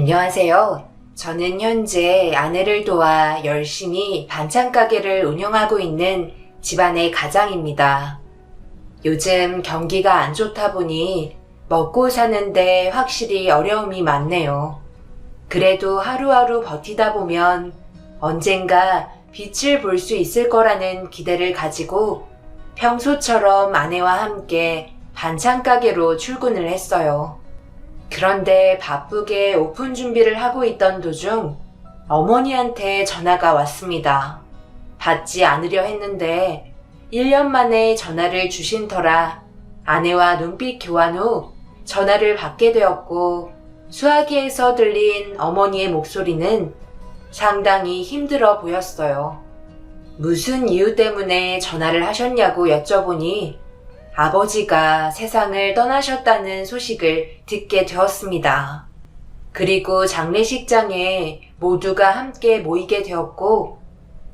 안녕하세요. 저는 현재 아내를 도와 열심히 반찬 가게를 운영하고 있는 집안의 가장입니다. 요즘 경기가 안 좋다 보니 먹고 사는데 확실히 어려움이 많네요. 그래도 하루하루 버티다 보면 언젠가 빛을 볼 수 있을 거라는 기대를 가지고 평소처럼 아내와 함께 반찬 가게로 출근을 했어요. 그런데 바쁘게 오픈 준비를 하고 있던 도중 어머니한테 전화가 왔습니다. 받지 않으려 했는데 1년 만에 전화를 주신 터라 아내와 눈빛 교환 후 전화를 받게 되었고, 수화기에서 들린 어머니의 목소리는 상당히 힘들어 보였어요. 무슨 이유 때문에 전화를 하셨냐고 여쭤보니 아버지가 세상을 떠나셨다는 소식을 듣게 되었습니다. 그리고 장례식장에 모두가 함께 모이게 되었고,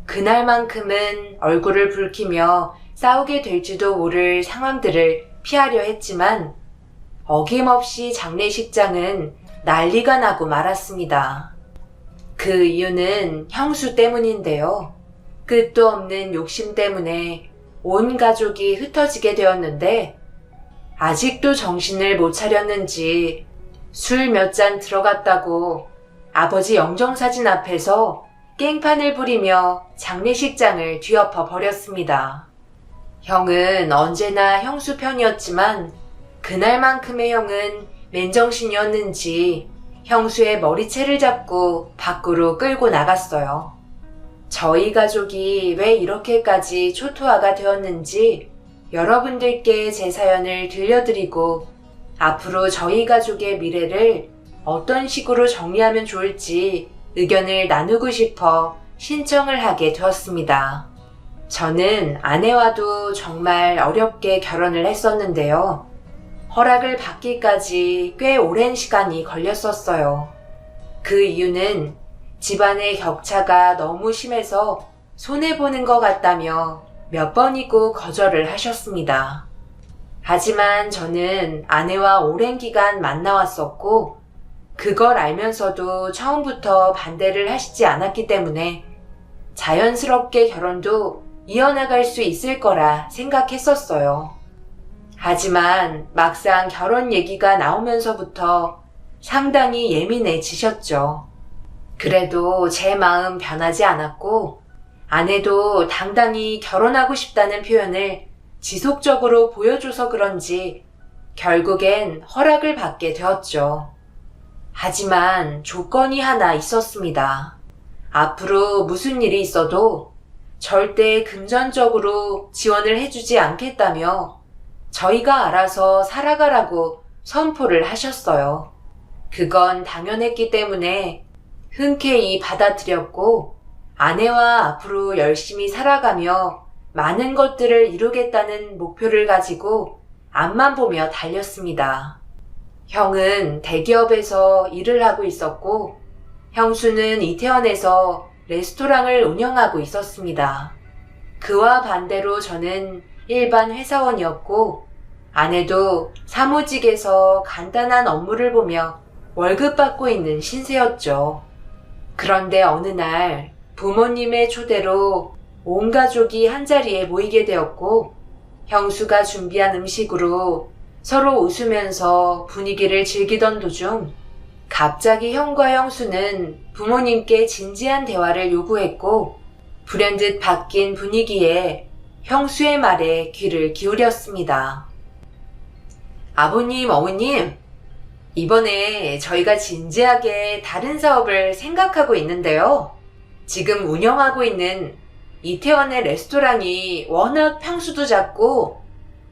그날만큼은 얼굴을 붉히며 싸우게 될지도 모를 상황들을 피하려 했지만 어김없이 장례식장은 난리가 나고 말았습니다. 그 이유는 형수 때문인데요. 끝도 없는 욕심 때문에 온 가족이 흩어지게 되었는데, 아직도 정신을 못 차렸는지 술 몇 잔 들어갔다고 아버지 영정사진 앞에서 깽판을 부리며 장례식장을 뒤엎어 버렸습니다. 형은 언제나 형수 편이었지만 그날만큼의 형은 맨정신이었는지 형수의 머리채를 잡고 밖으로 끌고 나갔어요. 저희 가족이 왜 이렇게까지 초토화가 되었는지 여러분들께 제 사연을 들려드리고 앞으로 저희 가족의 미래를 어떤 식으로 정리하면 좋을지 의견을 나누고 싶어 신청을 하게 되었습니다. 저는 아내와도 정말 어렵게 결혼을 했었는데요. 허락을 받기까지 꽤 오랜 시간이 걸렸었어요. 그 이유는 집안의 격차가 너무 심해서 손해보는 것 같다며 몇 번이고 거절을 하셨습니다. 하지만 저는 아내와 오랜 기간 만나왔었고, 그걸 알면서도 처음부터 반대를 하시지 않았기 때문에 자연스럽게 결혼도 이어나갈 수 있을 거라 생각했었어요. 하지만 막상 결혼 얘기가 나오면서부터 상당히 예민해지셨죠. 그래도 제 마음 변하지 않았고, 아내도 당당히 결혼하고 싶다는 표현을 지속적으로 보여줘서 그런지 결국엔 허락을 받게 되었죠. 하지만 조건이 하나 있었습니다. 앞으로 무슨 일이 있어도 절대 금전적으로 지원을 해주지 않겠다며 저희가 알아서 살아가라고 선포를 하셨어요. 그건 당연했기 때문에 흔쾌히 받아들였고, 아내와 앞으로 열심히 살아가며 많은 것들을 이루겠다는 목표를 가지고 앞만 보며 달렸습니다. 형은 대기업에서 일을 하고 있었고, 형수는 이태원에서 레스토랑을 운영하고 있었습니다. 그와 반대로 저는 일반 회사원이었고, 아내도 사무직에서 간단한 업무를 보며 월급 받고 있는 신세였죠. 그런데 어느 날 부모님의 초대로 온 가족이 한자리에 모이게 되었고, 형수가 준비한 음식으로 서로 웃으면서 분위기를 즐기던 도중 갑자기 형과 형수는 부모님께 진지한 대화를 요구했고, 불현듯 바뀐 분위기에 형수의 말에 귀를 기울였습니다. 아버님, 어머님, 이번에 저희가 진지하게 다른 사업을 생각하고 있는데요. 지금 운영하고 있는 이태원의 레스토랑이 워낙 평수도 작고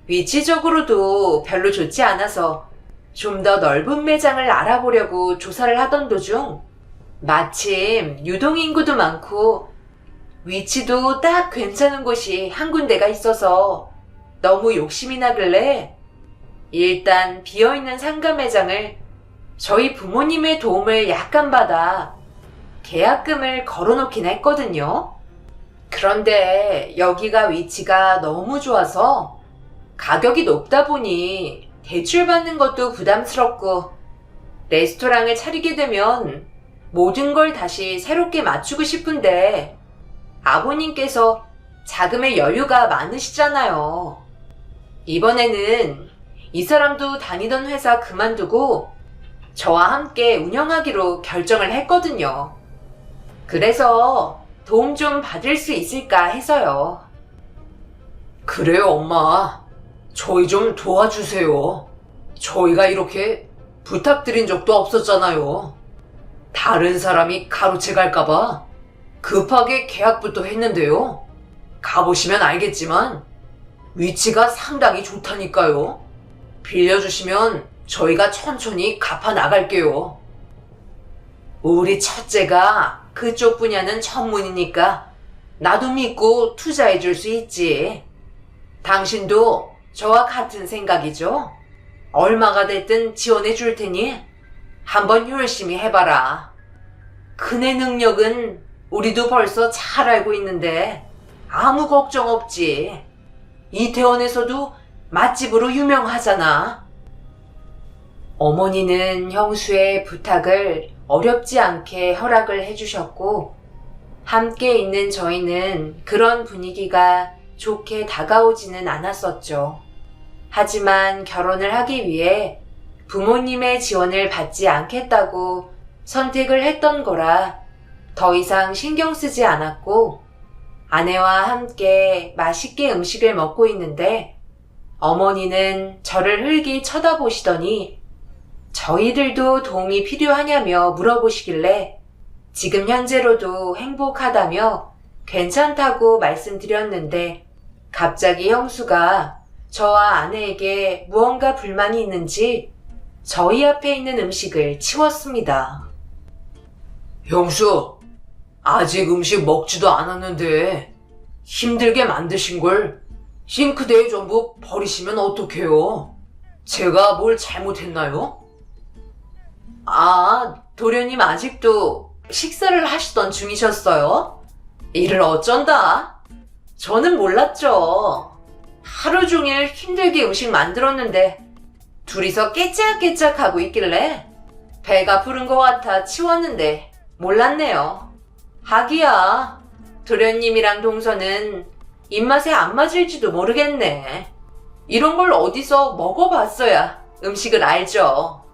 위치적으로도 별로 좋지 않아서 좀 더 넓은 매장을 알아보려고 조사를 하던 도중 마침 유동인구도 많고 위치도 딱 괜찮은 곳이 한 군데가 있어서 너무 욕심이 나길래 일단 비어있는 상가 매장을 저희 부모님의 도움을 약간 받아 계약금을 걸어놓긴 했거든요. 그런데 여기가 위치가 너무 좋아서 가격이 높다 보니 대출받는 것도 부담스럽고 레스토랑을 차리게 되면 모든 걸 다시 새롭게 맞추고 싶은데 아버님께서 자금의 여유가 많으시잖아요. 이번에는 이 사람도 다니던 회사 그만두고 저와 함께 운영하기로 결정을 했거든요. 그래서 도움 좀 받을 수 있을까 해서요. 그래요, 엄마. 저희 좀 도와주세요. 저희가 이렇게 부탁드린 적도 없었잖아요. 다른 사람이 가로채 갈까봐 급하게 계약부터 했는데요. 가보시면 알겠지만 위치가 상당히 좋다니까요. 빌려주시면 저희가 천천히 갚아 나갈게요. 우리 첫째가 그쪽 분야는 전문이니까 나도 믿고 투자해 줄 수 있지. 당신도 저와 같은 생각이죠? 얼마가 됐든 지원해 줄 테니 한번 열심히 해봐라. 그네 능력은 우리도 벌써 잘 알고 있는데 아무 걱정 없지. 이태원에서도 맛집으로 유명하잖아. 어머니는 형수의 부탁을 어렵지 않게 허락을 해주셨고 함께 있는 저희는 그런 분위기가 좋게 다가오지는 않았었죠. 하지만 결혼을 하기 위해 부모님의 지원을 받지 않겠다고 선택을 했던 거라 더 이상 신경 쓰지 않았고 아내와 함께 맛있게 음식을 먹고 있는데 어머니는 저를 흘기 쳐다보시더니 저희들도 도움이 필요하냐며 물어보시길래 지금 현재로도 행복하다며 괜찮다고 말씀드렸는데 갑자기 형수가 저와 아내에게 무언가 불만이 있는지 저희 앞에 있는 음식을 치웠습니다. 형수, 아직 음식 먹지도 않았는데 힘들게 만드신 걸 싱크대에 전부 버리시면 어떡해요? 제가 뭘 잘못했나요? 아, 도련님 아직도 식사를 하시던 중이셨어요? 이를 어쩐다? 저는 몰랐죠. 하루 종일 힘들게 음식 만들었는데 둘이서 깨짝깨짝 하고 있길래 배가 부른 것 같아 치웠는데 몰랐네요. 하기야, 도련님이랑 동서는 입맛에 안 맞을지도 모르겠네. 이런 걸 어디서 먹어봤어야 음식을 알죠.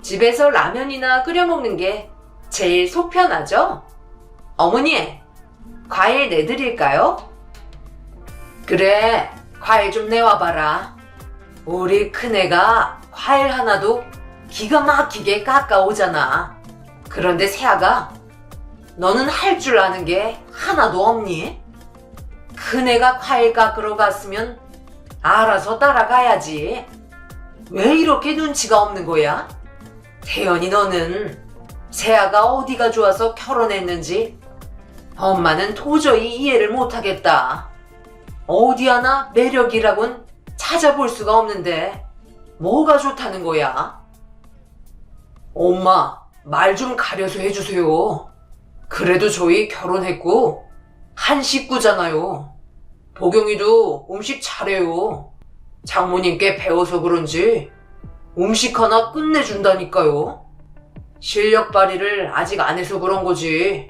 집에서 라면이나 끓여 먹는 게 제일 속 편하죠? 어머니, 과일 내드릴까요? 그래, 과일 좀 내와봐라. 우리 큰애가 과일 하나도 기가 막히게 깎아오잖아. 그런데 새아가 너는 할 줄 아는 게 하나도 없니? 큰애가 과일 깎으러 갔으면 알아서 따라가야지. 왜 이렇게 눈치가 없는 거야? 태연이 너는 새아가 어디가 좋아서 결혼했는지 엄마는 도저히 이해를 못하겠다. 어디 하나 매력이라곤 찾아볼 수가 없는데 뭐가 좋다는 거야? 엄마, 말 좀 가려서 해주세요. 그래도 저희 결혼했고 한 식구잖아요. 보경이도 음식 잘해요. 장모님께 배워서 그런지 음식 하나 끝내준다니까요. 실력 발휘를 아직 안 해서 그런 거지.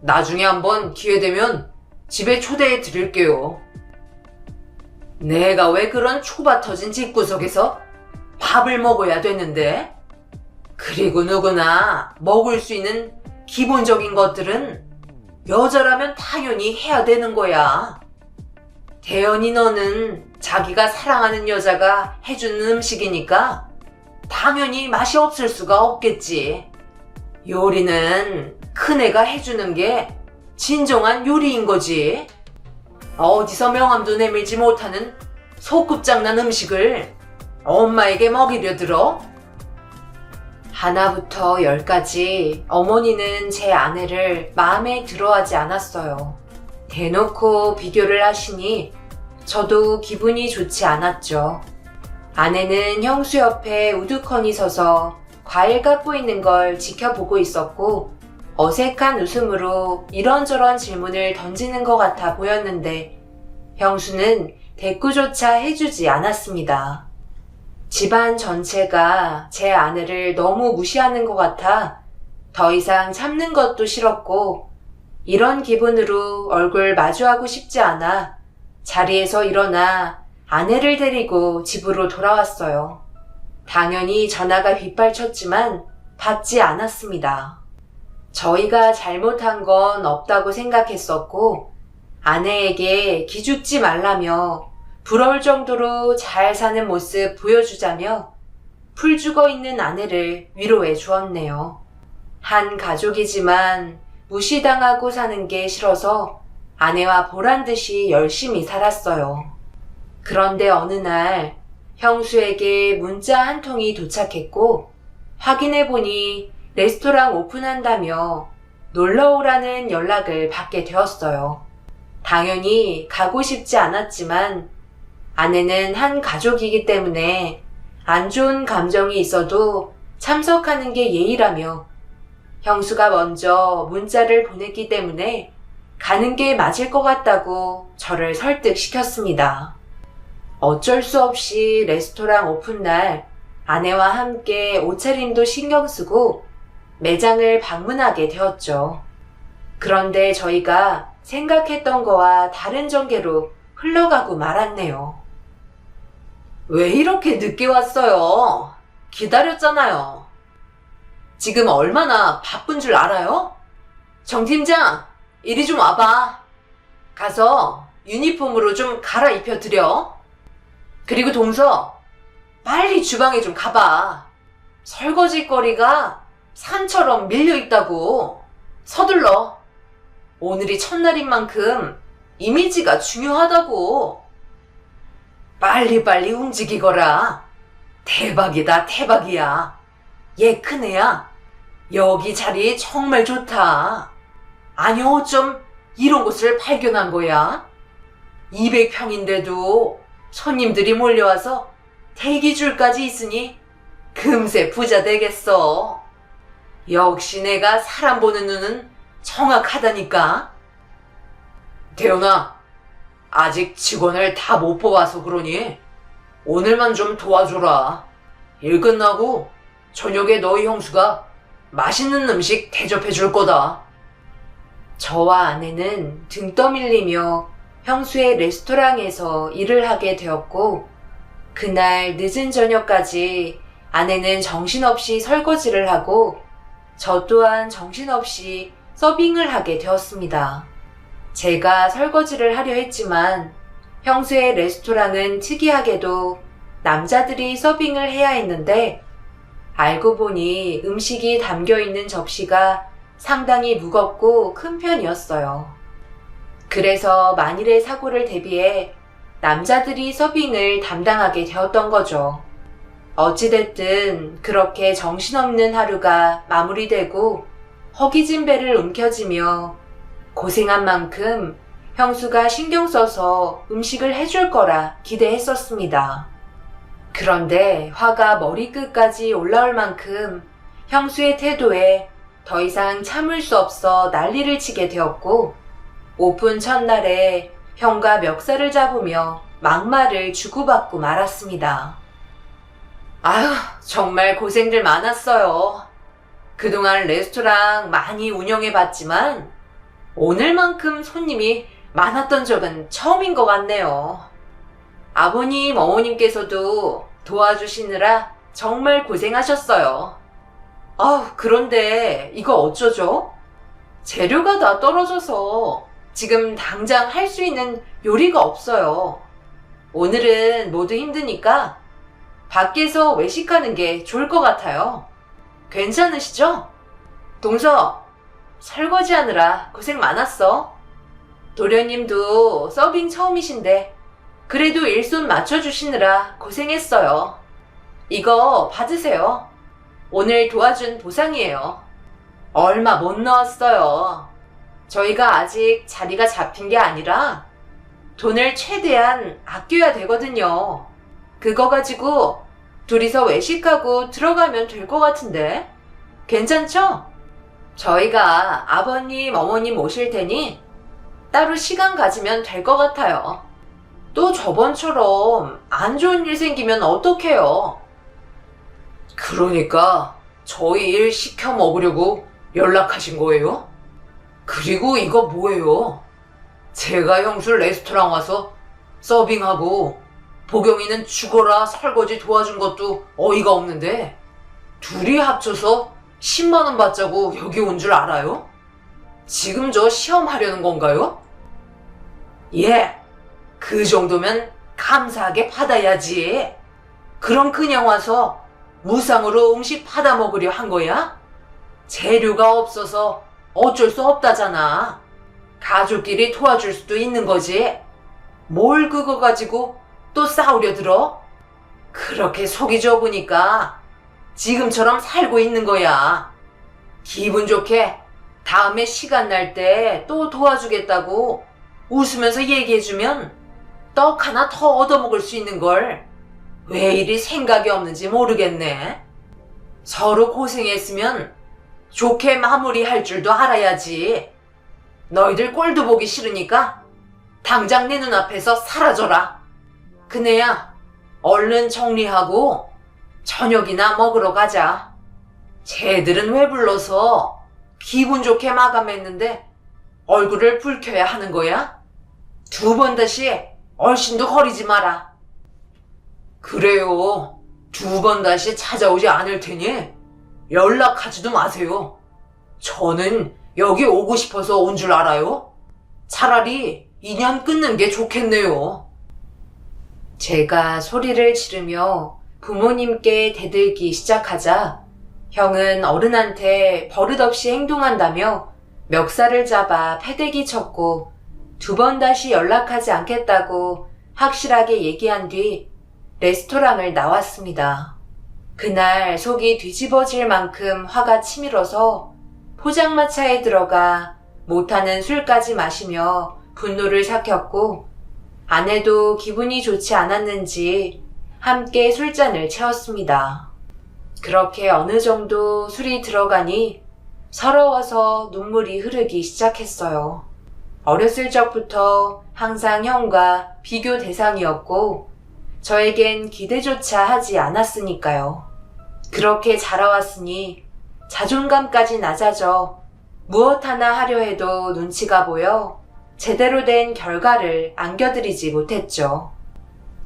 나중에 한번 기회 되면 집에 초대해 드릴게요. 내가 왜 그런 초바 터진 집구석에서 밥을 먹어야 되는데? 그리고 누구나 먹을 수 있는 기본적인 것들은 여자라면 당연히 해야 되는 거야. 대연이 너는 자기가 사랑하는 여자가 해주는 음식이니까 당연히 맛이 없을 수가 없겠지. 요리는 큰애가 해주는 게 진정한 요리인 거지. 어디서 명함도 내밀지 못하는 소꿉장난 음식을 엄마에게 먹이려 들어? 하나부터 10까지 어머니는 제 아내를 마음에 들어하지 않았어요. 대놓고 비교를 하시니 저도 기분이 좋지 않았죠. 아내는 형수 옆에 우두커니 서서 과일 깎고 있는 걸 지켜보고 있었고 어색한 웃음으로 이런저런 질문을 던지는 것 같아 보였는데 형수는 대꾸조차 해주지 않았습니다. 집안 전체가 제 아내를 너무 무시하는 것 같아 더 이상 참는 것도 싫었고 이런 기분으로 얼굴 마주하고 싶지 않아 자리에서 일어나 아내를 데리고 집으로 돌아왔어요. 당연히 전화가 빗발쳤지만 받지 않았습니다. 저희가 잘못한 건 없다고 생각했었고 아내에게 기죽지 말라며 부러울 정도로 잘 사는 모습 보여주자며 풀 죽어 있는 아내를 위로해 주었네요. 한 가족이지만 무시당하고 사는 게 싫어서 아내와 보란 듯이 열심히 살았어요. 그런데 어느 날 형수에게 문자 한 통이 도착했고 확인해보니 레스토랑 오픈한다며 놀러오라는 연락을 받게 되었어요. 당연히 가고 싶지 않았지만 아내는 한 가족이기 때문에 안 좋은 감정이 있어도 참석하는 게 예의라며 형수가 먼저 문자를 보냈기 때문에 가는 게 맞을 것 같다고 저를 설득시켰습니다. 어쩔 수 없이 레스토랑 오픈날 아내와 함께 옷차림도 신경 쓰고 매장을 방문하게 되었죠. 그런데 저희가 생각했던 거와 다른 전개로 흘러가고 말았네요. 왜 이렇게 늦게 왔어요? 기다렸잖아요. 지금 얼마나 바쁜 줄 알아요? 정 팀장, 이리 좀 와봐. 가서 유니폼으로 좀 갈아입혀드려. 그리고 동서, 빨리 주방에 좀 가봐. 설거지 거리가 산처럼 밀려있다고. 서둘러. 오늘이 첫날인 만큼 이미지가 중요하다고. 빨리빨리 움직이거라. 대박이다, 대박이야. 얘 큰애야. 여기 자리 정말 좋다. 아니 어쩜 이런 곳을 발견한 거야? 200평인데도 손님들이 몰려와서 대기줄까지 있으니 금세 부자 되겠어. 역시 내가 사람 보는 눈은 정확하다니까. 대현아, 아직 직원을 다 못 뽑아서 그러니 오늘만 좀 도와줘라. 일 끝나고 저녁에 너희 형수가 맛있는 음식 대접해 줄 거다. 저와 아내는 등 떠밀리며 형수의 레스토랑에서 일을 하게 되었고 그날 늦은 저녁까지 아내는 정신없이 설거지를 하고 저 또한 정신없이 서빙을 하게 되었습니다. 제가 설거지를 하려 했지만 형수의 레스토랑은 특이하게도 남자들이 서빙을 해야 했는데 알고 보니 음식이 담겨있는 접시가 상당히 무겁고 큰 편이었어요. 그래서 만일의 사고를 대비해 남자들이 서빙을 담당하게 되었던 거죠. 어찌됐든 그렇게 정신없는 하루가 마무리되고 허기진 배를 움켜쥐며 고생한 만큼 형수가 신경 써서 음식을 해줄 거라 기대했었습니다. 그런데 화가 머리끝까지 올라올 만큼 형수의 태도에 더 이상 참을 수 없어 난리를 치게 되었고 오픈 첫날에 형과 멱살을 잡으며 막말을 주고받고 말았습니다. 아휴, 정말 고생들 많았어요. 그동안 레스토랑 많이 운영해봤지만 오늘만큼 손님이 많았던 적은 처음인 것 같네요. 아버님, 어머님께서도 도와주시느라 정말 고생하셨어요. 그런데 이거 어쩌죠? 재료가 다 떨어져서 지금 당장 할 수 있는 요리가 없어요. 오늘은 모두 힘드니까 밖에서 외식하는 게 좋을 것 같아요. 괜찮으시죠? 동서, 설거지하느라 고생 많았어. 도련님도 서빙 처음이신데 그래도 일손 맞춰주시느라 고생했어요. 이거 받으세요. 오늘 도와준 보상이에요. 얼마 못 넣었어요. 저희가 아직 자리가 잡힌 게 아니라 돈을 최대한 아껴야 되거든요. 그거 가지고 둘이서 외식하고 들어가면 될 것 같은데 괜찮죠? 저희가 아버님, 어머님 모실 테니 따로 시간 가지면 될 것 같아요. 또 저번처럼 안 좋은 일 생기면 어떡해요? 그러니까 저희 일 시켜 먹으려고 연락하신 거예요? 그리고 이거 뭐예요? 제가 형수 레스토랑 와서 서빙하고 보경이는 죽어라 설거지 도와준 것도 어이가 없는데 둘이 합쳐서 10만 원 받자고 여기 온 줄 알아요? 지금 저 시험하려는 건가요? 예, 그 정도면 감사하게 받아야지. 그럼 그냥 와서 무상으로 음식 받아 먹으려 한 거야? 재료가 없어서 어쩔 수 없다잖아. 가족끼리 도와줄 수도 있는 거지. 뭘 그거 가지고 또 싸우려 들어? 그렇게 속이 좁으니까 지금처럼 살고 있는 거야. 기분 좋게 다음에 시간 날 때 또 도와주겠다고 웃으면서 얘기해주면 떡 하나 더 얻어먹을 수 있는 걸 왜 이리 생각이 없는지 모르겠네. 서로 고생했으면 좋게 마무리할 줄도 알아야지. 너희들 꼴도 보기 싫으니까 당장 내 눈앞에서 사라져라. 그네야 얼른 정리하고 저녁이나 먹으러 가자. 쟤들은 왜 불러서 기분 좋게 마감했는데 얼굴을 붉혀야 하는 거야? 2번 다시 얼씬도 거리지 마라. 그래요. 2번 다시 찾아오지 않을 테니 연락하지도 마세요. 저는 여기 오고 싶어서 온 줄 알아요? 차라리 인연 끊는 게 좋겠네요. 제가 소리를 지르며 부모님께 대들기 시작하자 형은 어른한테 버릇없이 행동한다며 멱살을 잡아 패대기 쳤고 2번 다시 연락하지 않겠다고 확실하게 얘기한 뒤 레스토랑을 나왔습니다. 그날 속이 뒤집어질 만큼 화가 치밀어서 포장마차에 들어가 못하는 술까지 마시며 분노를 삭혔고 아내도 기분이 좋지 않았는지 함께 술잔을 채웠습니다. 그렇게 어느 정도 술이 들어가니 서러워서 눈물이 흐르기 시작했어요. 어렸을 적부터 항상 형과 비교 대상이었고 저에겐 기대조차 하지 않았으니까요. 그렇게 자라왔으니 자존감까지 낮아져 무엇 하나 하려 해도 눈치가 보여 제대로 된 결과를 안겨드리지 못했죠.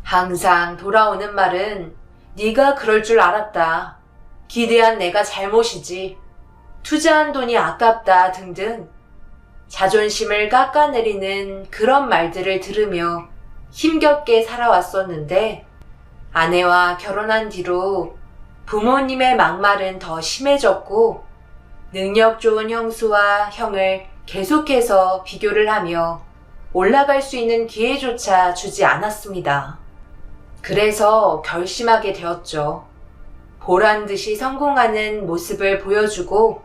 항상 돌아오는 말은 네가 그럴 줄 알았다. 기대한 내가 잘못이지. 투자한 돈이 아깝다 등등 자존심을 깎아내리는 그런 말들을 들으며 힘겹게 살아왔었는데 아내와 결혼한 뒤로 부모님의 막말은 더 심해졌고 능력 좋은 형수와 형을 계속해서 비교를 하며 올라갈 수 있는 기회조차 주지 않았습니다. 그래서 결심하게 되었죠. 보란 듯이 성공하는 모습을 보여주고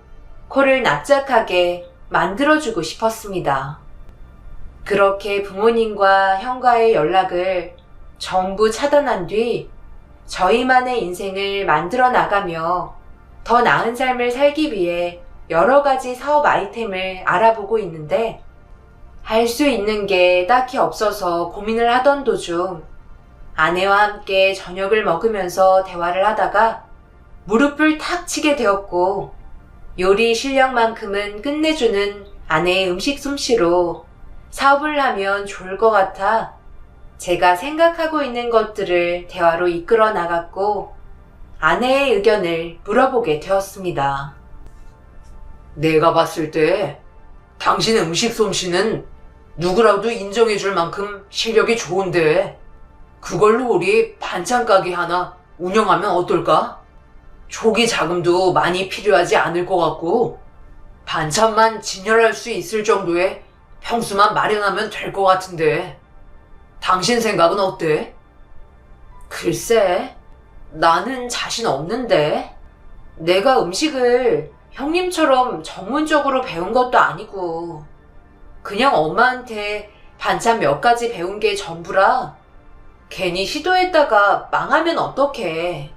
코를 납작하게 만들어주고 싶었습니다. 그렇게 부모님과 형과의 연락을 전부 차단한 뒤 저희만의 인생을 만들어 나가며 더 나은 삶을 살기 위해 여러 가지 사업 아이템을 알아보고 있는데 할 수 있는 게 딱히 없어서 고민을 하던 도중 아내와 함께 저녁을 먹으면서 대화를 하다가 무릎을 탁 치게 되었고 요리 실력만큼은 끝내주는 아내의 음식 솜씨로 사업을 하면 좋을 것 같아 제가 생각하고 있는 것들을 대화로 이끌어 나갔고 아내의 의견을 물어보게 되었습니다. 내가 봤을 때 당신 음식 솜씨는 누구라도 인정해줄 만큼 실력이 좋은데 그걸로 우리 반찬 가게 하나 운영하면 어떨까? 초기 자금도 많이 필요하지 않을 것 같고 반찬만 진열할 수 있을 정도의 평수만 마련하면 될 것 같은데 당신 생각은 어때? 글쎄, 나는 자신 없는데 내가 음식을 형님처럼 전문적으로 배운 것도 아니고 그냥 엄마한테 반찬 몇 가지 배운 게 전부라 괜히 시도했다가 망하면 어떡해.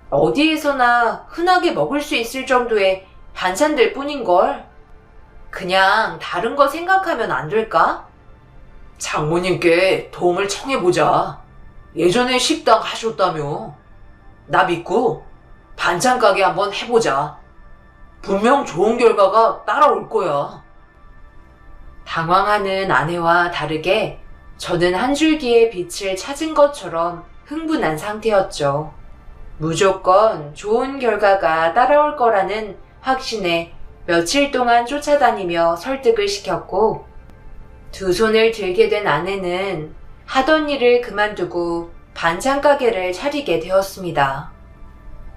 어디에서나 흔하게 먹을 수 있을 정도의 반찬들 뿐인걸. 그냥 다른 거 생각하면 안 될까? 장모님께 도움을 청해보자. 예전에 식당 하셨다며. 나 믿고 반찬 가게 한번 해보자. 분명 좋은 결과가 따라올 거야. 당황하는 아내와 다르게 저는 한 줄기의 빛을 찾은 것처럼 흥분한 상태였죠. 무조건 좋은 결과가 따라올 거라는 확신에 며칠 동안 쫓아다니며 설득을 시켰고, 두 손을 들게 된 아내는 하던 일을 그만두고 반찬 가게를 차리게 되었습니다.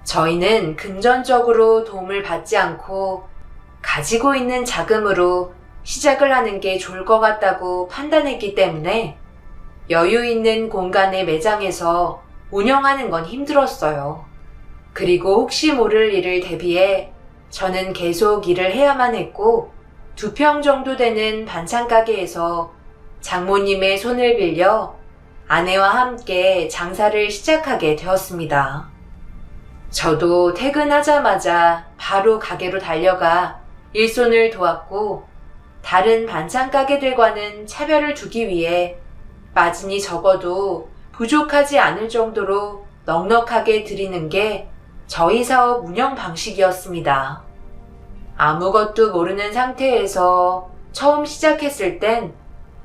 저희는 금전적으로 도움을 받지 않고 가지고 있는 자금으로 시작을 하는 게 좋을 것 같다고 판단했기 때문에 여유 있는 공간의 매장에서 운영하는 건 힘들었어요. 그리고 혹시 모를 일을 대비해 저는 계속 일을 해야만 했고, 2평 정도 되는 반찬 가게에서 장모님의 손을 빌려 아내와 함께 장사를 시작하게 되었습니다. 저도 퇴근하자마자 바로 가게로 달려가 일손을 도왔고, 다른 반찬 가게들과는 차별을 두기 위해 마진이 적어도 부족하지 않을 정도로 넉넉하게 드리는 게 저희 사업 운영 방식이었습니다. 아무것도 모르는 상태에서 처음 시작했을 땐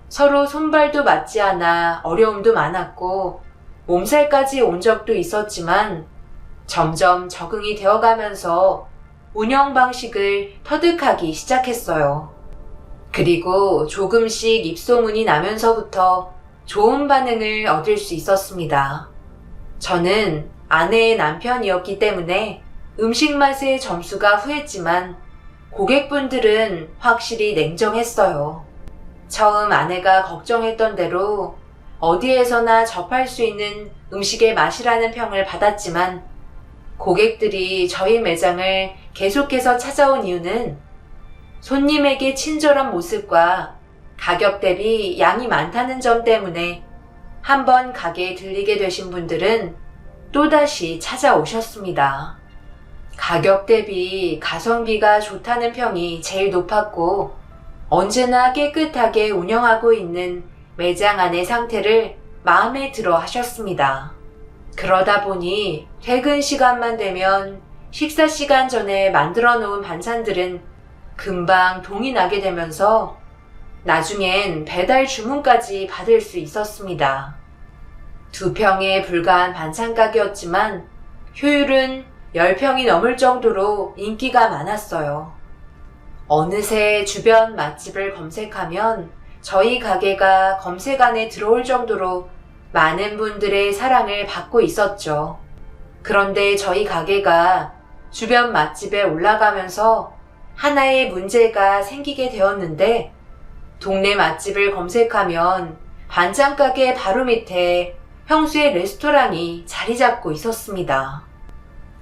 서로 손발도 맞지 않아 어려움도 많았고 몸살까지 온 적도 있었지만, 점점 적응이 되어가면서 운영 방식을 터득하기 시작했어요. 그리고 조금씩 입소문이 나면서부터 좋은 반응을 얻을 수 있었습니다. 저는 아내의 남편이었기 때문에 음식 맛에 점수가 후했지만 고객분들은 확실히 냉정했어요. 처음 아내가 걱정했던 대로 어디에서나 접할 수 있는 음식의 맛이라는 평을 받았지만, 고객들이 저희 매장을 계속해서 찾아온 이유는 손님에게 친절한 모습과 가격 대비 양이 많다는 점 때문에 한번 가게에 들리게 되신 분들은 또다시 찾아오셨습니다. 가격 대비 가성비가 좋다는 평이 제일 높았고, 언제나 깨끗하게 운영하고 있는 매장 안의 상태를 마음에 들어 하셨습니다. 그러다 보니 퇴근 시간만 되면 식사 시간 전에 만들어 놓은 반찬들은 금방 동이 나게 되면서 나중엔 배달 주문까지 받을 수 있었습니다. 2평에 불과한 반찬 가게였지만 효율은 10평이 넘을 정도로 인기가 많았어요. 어느새 주변 맛집을 검색하면 저희 가게가 검색안에 들어올 정도로 많은 분들의 사랑을 받고 있었죠. 그런데 저희 가게가 주변 맛집에 올라가면서 하나의 문제가 생기게 되었는데, 동네 맛집을 검색하면 반찬 가게 바로 밑에 형수의 레스토랑이 자리 잡고 있었습니다.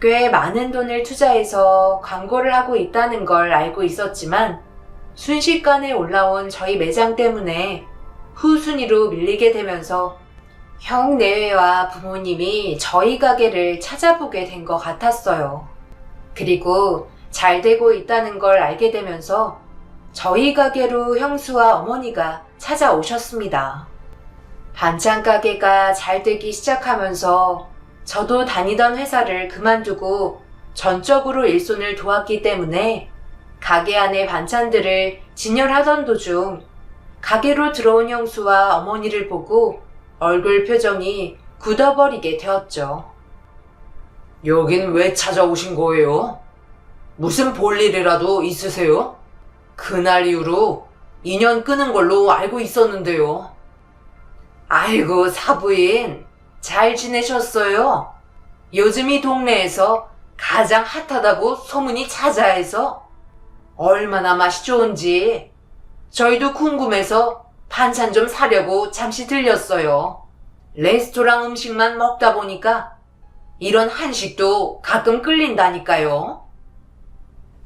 꽤 많은 돈을 투자해서 광고를 하고 있다는 걸 알고 있었지만, 순식간에 올라온 저희 매장 때문에 후순위로 밀리게 되면서 형 내외와 부모님이 저희 가게를 찾아보게 된 것 같았어요. 그리고 잘 되고 있다는 걸 알게 되면서 저희 가게로 형수와 어머니가 찾아오셨습니다. 반찬 가게가 잘 되기 시작하면서 저도 다니던 회사를 그만두고 전적으로 일손을 도왔기 때문에 가게 안의 반찬들을 진열하던 도중 가게로 들어온 형수와 어머니를 보고 얼굴 표정이 굳어버리게 되었죠. 여긴 왜 찾아오신 거예요? 무슨 볼일이라도 있으세요? 그날 이후로 인연 끊은 걸로 알고 있었는데요. 아이고, 사부인, 잘 지내셨어요? 요즘 이 동네에서 가장 핫하다고 소문이 자자해서 얼마나 맛이 좋은지 저희도 궁금해서 반찬 좀 사려고 잠시 들렸어요. 레스토랑 음식만 먹다 보니까 이런 한식도 가끔 끌린다니까요.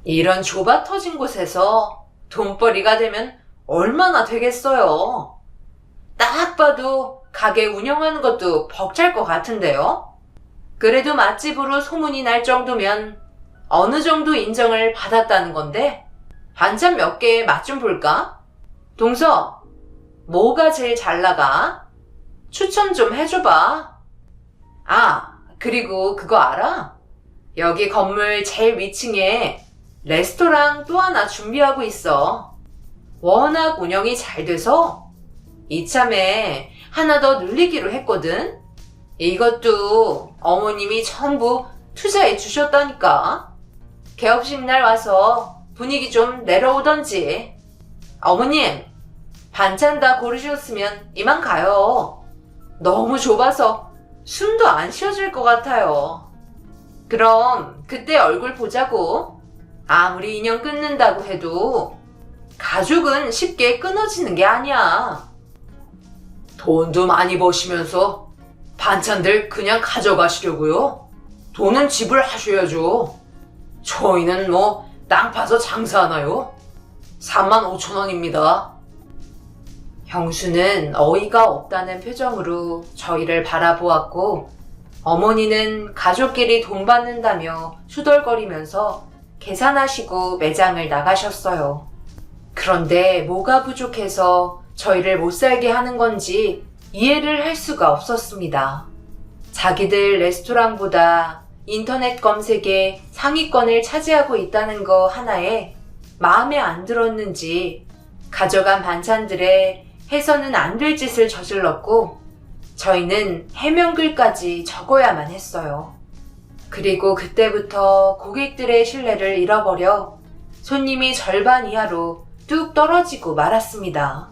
이런 좁아 터진 곳에서 돈벌이가 되면 얼마나 되겠어요. 딱 봐도 가게 운영하는 것도 벅찰 것 같은데요. 그래도 맛집으로 소문이 날 정도면 어느 정도 인정을 받았다는 건데, 반찬 몇 개 맛 좀 볼까? 동서, 뭐가 제일 잘 나가? 추천 좀 해줘봐. 아, 그리고 그거 알아? 여기 건물 제일 위층에 레스토랑 또 하나 준비하고 있어. 워낙 운영이 잘 돼서 이참에 하나 더 늘리기로 했거든. 이것도 어머님이 전부 투자해 주셨다니까. 개업식 날 와서 분위기 좀 내려오던지. 어머님, 반찬 다 고르셨으면 이만 가요. 너무 좁아서 숨도 안 쉬어질 것 같아요. 그럼 그때 얼굴 보자고. 아무리 인연 끊는다고 해도 가족은 쉽게 끊어지는 게 아니야. 돈도 많이 버시면서 반찬들 그냥 가져가시려고요? 돈은 지불하셔야죠. 저희는 뭐 땅 파서 장사하나요? 35,000원입니다. 형수는 어이가 없다는 표정으로 저희를 바라보았고, 어머니는 가족끼리 돈 받는다며 수덜거리면서 계산하시고 매장을 나가셨어요. 그런데 뭐가 부족해서 저희를 못 살게 하는 건지 이해를 할 수가 없었습니다. 자기들 레스토랑보다 인터넷 검색에 상위권을 차지하고 있다는 거 하나에 마음에 안 들었는지 가져간 반찬들에 해서는 안 될 짓을 저질렀고 저희는 해명글까지 적어야만 했어요. 그리고 그때부터 고객들의 신뢰를 잃어버려 손님이 절반 이하로 뚝 떨어지고 말았습니다.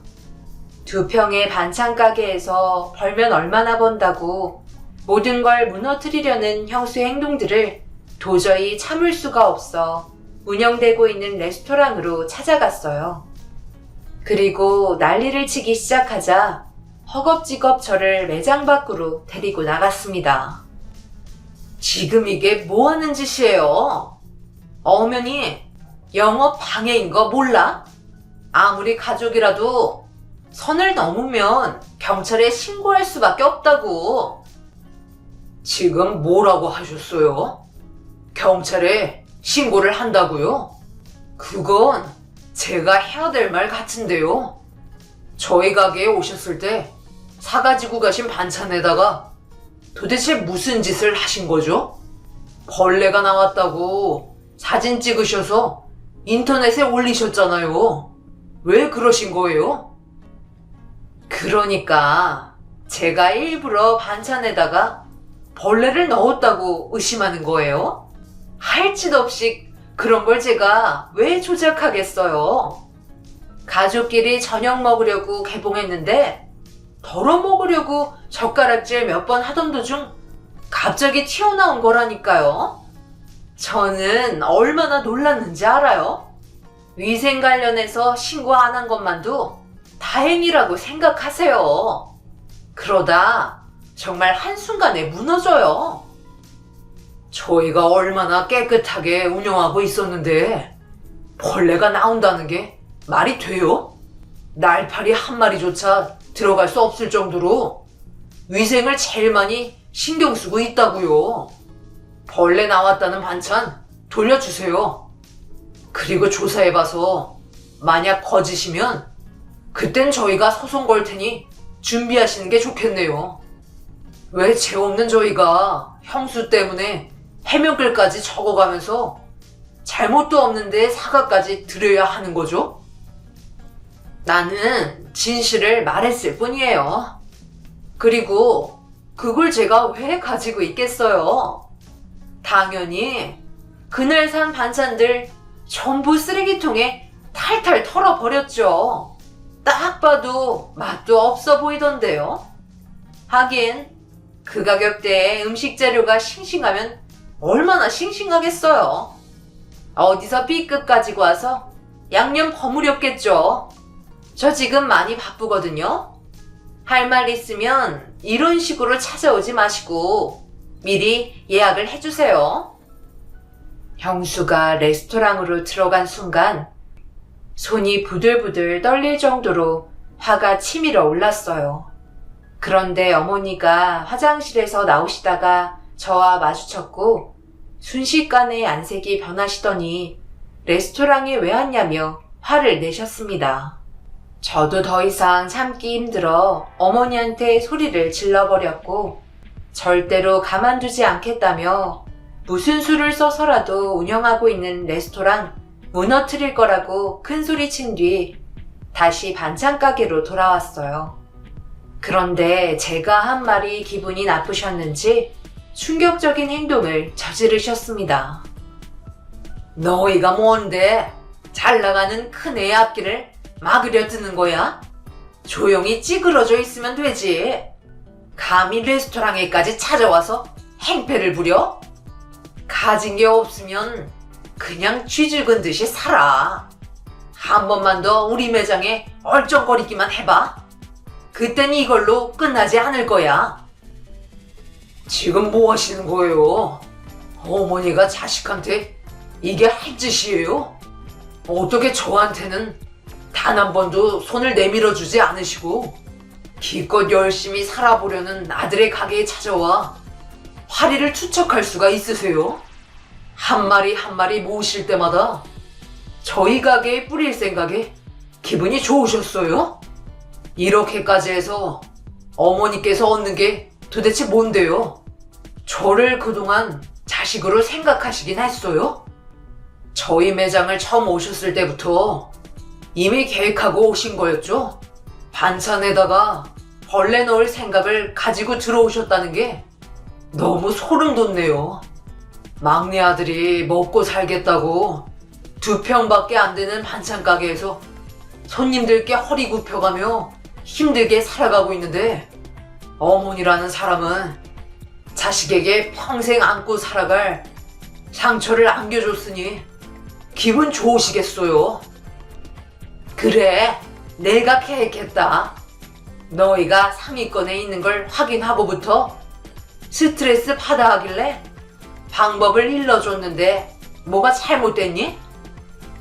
2평의 반찬 가게에서 벌면 얼마나 번다고 모든 걸 무너뜨리려는 형수의 행동들을 도저히 참을 수가 없어 운영되고 있는 레스토랑으로 찾아갔어요. 그리고 난리를 치기 시작하자 허겁지겁 저를 매장 밖으로 데리고 나갔습니다. 지금 이게 뭐 하는 짓이에요? 어머니, 영업 방해인 거 몰라? 아무리 가족이라도 선을 넘으면 경찰에 신고할 수밖에 없다고. 지금 뭐라고 하셨어요? 경찰에 신고를 한다고요? 그건 제가 해야 될 말 같은데요. 저희 가게에 오셨을 때 사가지고 가신 반찬에다가 도대체 무슨 짓을 하신 거죠? 벌레가 나왔다고 사진 찍으셔서 인터넷에 올리셨잖아요. 왜 그러신 거예요? 그러니까 제가 일부러 반찬에다가 벌레를 넣었다고 의심하는 거예요? 할 짓 없이 그런 걸 제가 왜 조작하겠어요? 가족끼리 저녁 먹으려고 개봉했는데 덜어 먹으려고 젓가락질 몇 번 하던 도중 갑자기 튀어나온 거라니까요. 저는 얼마나 놀랐는지 알아요? 위생 관련해서 신고 안 한 것만도 다행이라고 생각하세요. 그러다 정말 한순간에 무너져요. 저희가 얼마나 깨끗하게 운영하고 있었는데 벌레가 나온다는 게 말이 돼요? 날파리 한 마리조차 들어갈 수 없을 정도로 위생을 제일 많이 신경 쓰고 있다고요. 벌레 나왔다는 반찬 돌려주세요. 그리고 조사해봐서 만약 거짓이면 그땐 저희가 소송 걸 테니 준비하시는 게 좋겠네요. 왜 죄 없는 저희가 형수 때문에 해명글까지 적어가면서 잘못도 없는데 사과까지 드려야 하는 거죠? 나는 진실을 말했을 뿐이에요. 그리고 그걸 제가 왜 가지고 있겠어요? 당연히 그날 산 반찬들 전부 쓰레기통에 탈탈 털어버렸죠. 딱 봐도 맛도 없어 보이던데요. 하긴 그 가격대에 음식 재료가 싱싱하면 얼마나 싱싱하겠어요. 어디서 B급 가지고 와서 양념 버무렸겠죠. 저 지금 많이 바쁘거든요. 할 말 있으면 이런 식으로 찾아오지 마시고 미리 예약을 해주세요. 형수가 레스토랑으로 들어간 순간 손이 부들부들 떨릴 정도로 화가 치밀어 올랐어요. 그런데 어머니가 화장실에서 나오시다가 저와 마주쳤고 순식간에 안색이 변하시더니 레스토랑에 왜 왔냐며 화를 내셨습니다. 저도 더 이상 참기 힘들어 어머니한테 소리를 질러버렸고 절대로 가만두지 않겠다며 무슨 수를 써서라도 운영하고 있는 레스토랑 무너뜨릴 거라고 큰 소리 친 뒤 다시 반찬 가게로 돌아왔어요. 그런데 제가 한 말이 기분이 나쁘셨는지 충격적인 행동을 저지르셨습니다. 너희가 뭔데 잘 나가는 큰 애 앞길을 막으려 드는 거야? 조용히 찌그러져 있으면 되지. 감히 레스토랑에까지 찾아와서 행패를 부려? 가진 게 없으면 그냥 쥐죽은 듯이 살아. 한 번만 더 우리 매장에 얼쩡거리기만 해봐. 그땐 이걸로 끝나지 않을 거야. 지금 뭐 하시는 거예요? 어머니가 자식한테 이게 할 짓이에요? 어떻게 저한테는 단 한 번도 손을 내밀어 주지 않으시고 기껏 열심히 살아보려는 아들의 가게에 찾아와 화리를 투척할 수가 있으세요? 한 마리 한 마리 모으실 때마다 저희 가게에 뿌릴 생각에 기분이 좋으셨어요? 이렇게까지 해서 어머니께서 얻는 게 도대체 뭔데요? 저를 그동안 자식으로 생각하시긴 했어요? 저희 매장을 처음 오셨을 때부터 이미 계획하고 오신 거였죠? 반찬에다가 벌레 넣을 생각을 가지고 들어오셨다는 게 너무 소름 돋네요. 막내 아들이 먹고 살겠다고 2평밖에 안 되는 반찬 가게에서 손님들께 허리 굽혀가며 힘들게 살아가고 있는데 어머니라는 사람은 자식에게 평생 안고 살아갈 상처를 안겨줬으니 기분 좋으시겠어요? 그래, 내가 계획했다. 너희가 상위권에 있는 걸 확인하고부터 스트레스 받아 하길래 방법을 일러줬는데 뭐가 잘못됐니?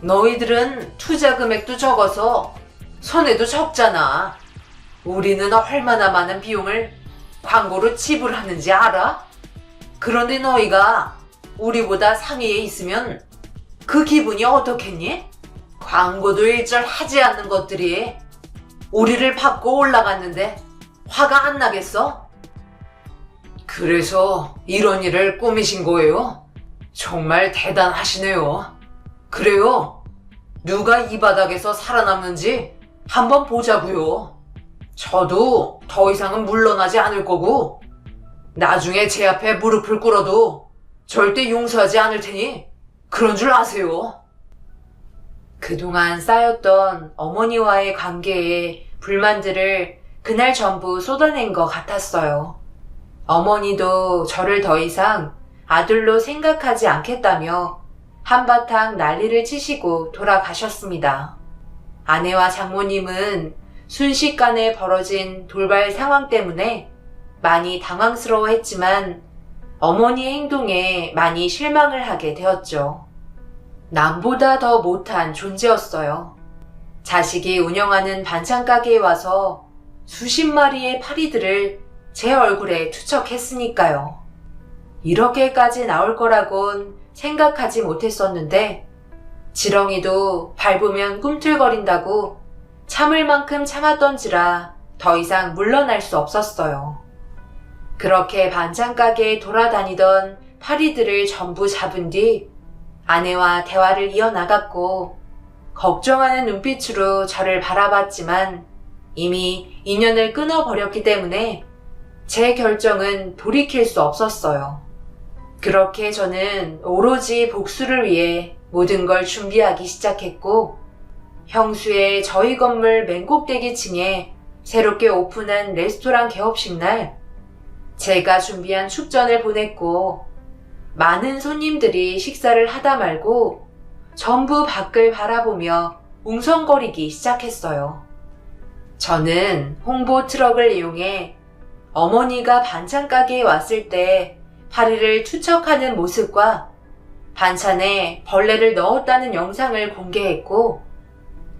너희들은 투자 금액도 적어서 손해도 적잖아. 우리는 얼마나 많은 비용을 광고로 지불하는지 알아? 그런데 너희가 우리보다 상위에 있으면 그 기분이 어떻겠니? 광고도 일절 하지 않는 것들이 우리를 받고 올라갔는데 화가 안 나겠어? 그래서 이런 일을 꾸미신 거예요? 정말 대단하시네요. 그래요. 누가 이 바닥에서 살아남는지 한번 보자고요. 저도 더 이상은 물러나지 않을 거고 나중에 제 앞에 무릎을 꿇어도 절대 용서하지 않을 테니 그런 줄 아세요. 그동안 쌓였던 어머니와의 관계에 불만들을 그날 전부 쏟아낸 것 같았어요. 어머니도 저를 더 이상 아들로 생각하지 않겠다며 한바탕 난리를 치시고 돌아가셨습니다. 아내와 장모님은 순식간에 벌어진 돌발 상황 때문에 많이 당황스러워했지만 어머니의 행동에 많이 실망을 하게 되었죠. 남보다 더 못한 존재였어요. 자식이 운영하는 반찬 가게에 와서 수십 마리의 파리들을 제 얼굴에 투척했으니까요. 이렇게까지 나올 거라곤 생각하지 못했었는데 지렁이도 밟으면 꿈틀거린다고 참을 만큼 참았던지라 더 이상 물러날 수 없었어요. 그렇게 반찬 가게에 돌아다니던 파리들을 전부 잡은 뒤 아내와 대화를 이어나갔고 걱정하는 눈빛으로 저를 바라봤지만 이미 인연을 끊어버렸기 때문에 제 결정은 돌이킬 수 없었어요. 그렇게 저는 오로지 복수를 위해 모든 걸 준비하기 시작했고 형수의 저희 건물 맨 꼭대기 층에 새롭게 오픈한 레스토랑 개업식 날 제가 준비한 축전을 보냈고 많은 손님들이 식사를 하다 말고 전부 밖을 바라보며 웅성거리기 시작했어요. 저는 홍보 트럭을 이용해 어머니가 반찬 가게에 왔을 때 파리를 투척하는 모습과 반찬에 벌레를 넣었다는 영상을 공개했고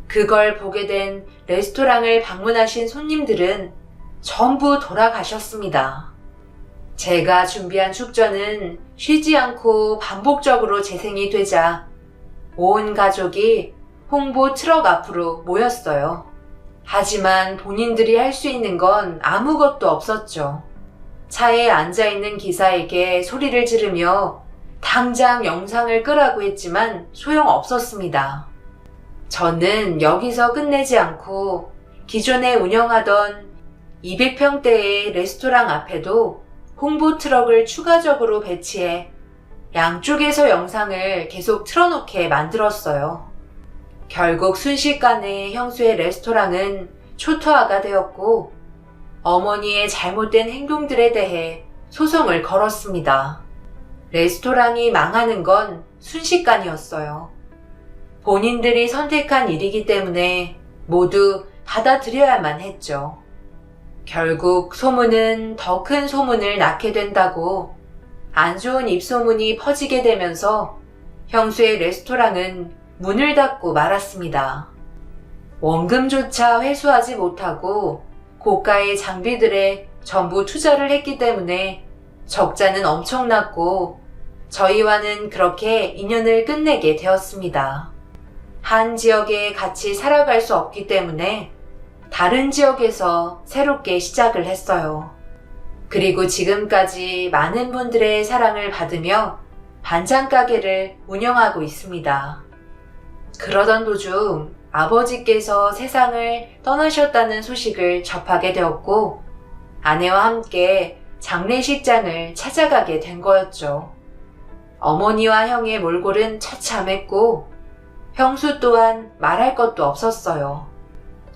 그걸 보게 된 레스토랑을 방문하신 손님들은 전부 돌아가셨습니다. 제가 준비한 축전은 쉬지 않고 반복적으로 재생이 되자 온 가족이 홍보 트럭 앞으로 모였어요. 하지만 본인들이 할 수 있는 건 아무것도 없었죠. 차에 앉아있는 기사에게 소리를 지르며 당장 영상을 끄라고 했지만 소용없었습니다. 저는 여기서 끝내지 않고 기존에 운영하던 200평대의 레스토랑 앞에도 홍보 트럭을 추가적으로 배치해 양쪽에서 영상을 계속 틀어놓게 만들었어요. 결국 순식간에 형수의 레스토랑은 초토화가 되었고 어머니의 잘못된 행동들에 대해 소송을 걸었습니다. 레스토랑이 망하는 건 순식간이었어요. 본인들이 선택한 일이기 때문에 모두 받아들여야만 했죠. 결국 소문은 더 큰 소문을 낳게 된다고 안 좋은 입소문이 퍼지게 되면서 형수의 레스토랑은 문을 닫고 말았습니다. 원금조차 회수하지 못하고 고가의 장비들에 전부 투자를 했기 때문에 적자는 엄청났고 저희와는 그렇게 인연을 끝내게 되었습니다. 한 지역에 같이 살아갈 수 없기 때문에 다른 지역에서 새롭게 시작을 했어요. 그리고 지금까지 많은 분들의 사랑을 받으며 반찬가게를 운영하고 있습니다. 그러던 도중 아버지께서 세상을 떠나셨다는 소식을 접하게 되었고 아내와 함께 장례식장을 찾아가게 된 거였죠. 어머니와 형의 몰골은 처참했고 형수 또한 말할 것도 없었어요.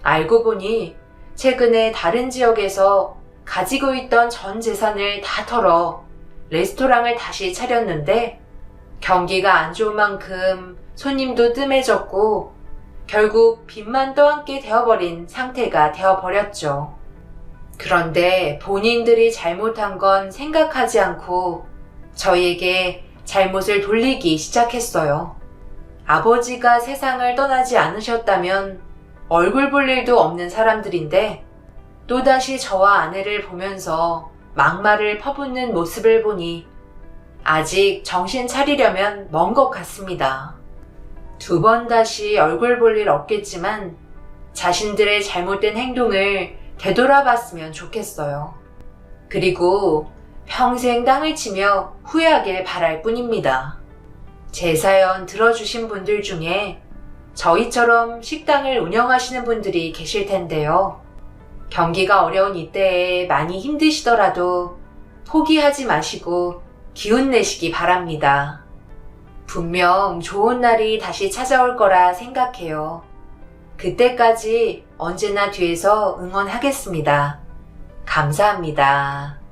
알고 보니 최근에 다른 지역에서 가지고 있던 전 재산을 다 털어 레스토랑을 다시 차렸는데 경기가 안 좋은 만큼 손님도 뜸해졌고 결국 빚만 떠안게 되어버린 상태가 되어버렸죠. 그런데 본인들이 잘못한 건 생각하지 않고 저희에게 잘못을 돌리기 시작했어요. 아버지가 세상을 떠나지 않으셨다면 얼굴 볼 일도 없는 사람들인데 또다시 저와 아내를 보면서 막말을 퍼붓는 모습을 보니 아직 정신 차리려면 먼 것 같습니다. 두 번 다시 얼굴 볼 일 없겠지만 자신들의 잘못된 행동을 되돌아봤으면 좋겠어요. 그리고 평생 땅을 치며 후회하길 바랄 뿐입니다. 제 사연 들어주신 분들 중에 저희처럼 식당을 운영하시는 분들이 계실 텐데요. 경기가 어려운 이때에 많이 힘드시더라도 포기하지 마시고 기운 내시기 바랍니다. 분명 좋은 날이 다시 찾아올 거라 생각해요. 그때까지 언제나 뒤에서 응원하겠습니다. 감사합니다.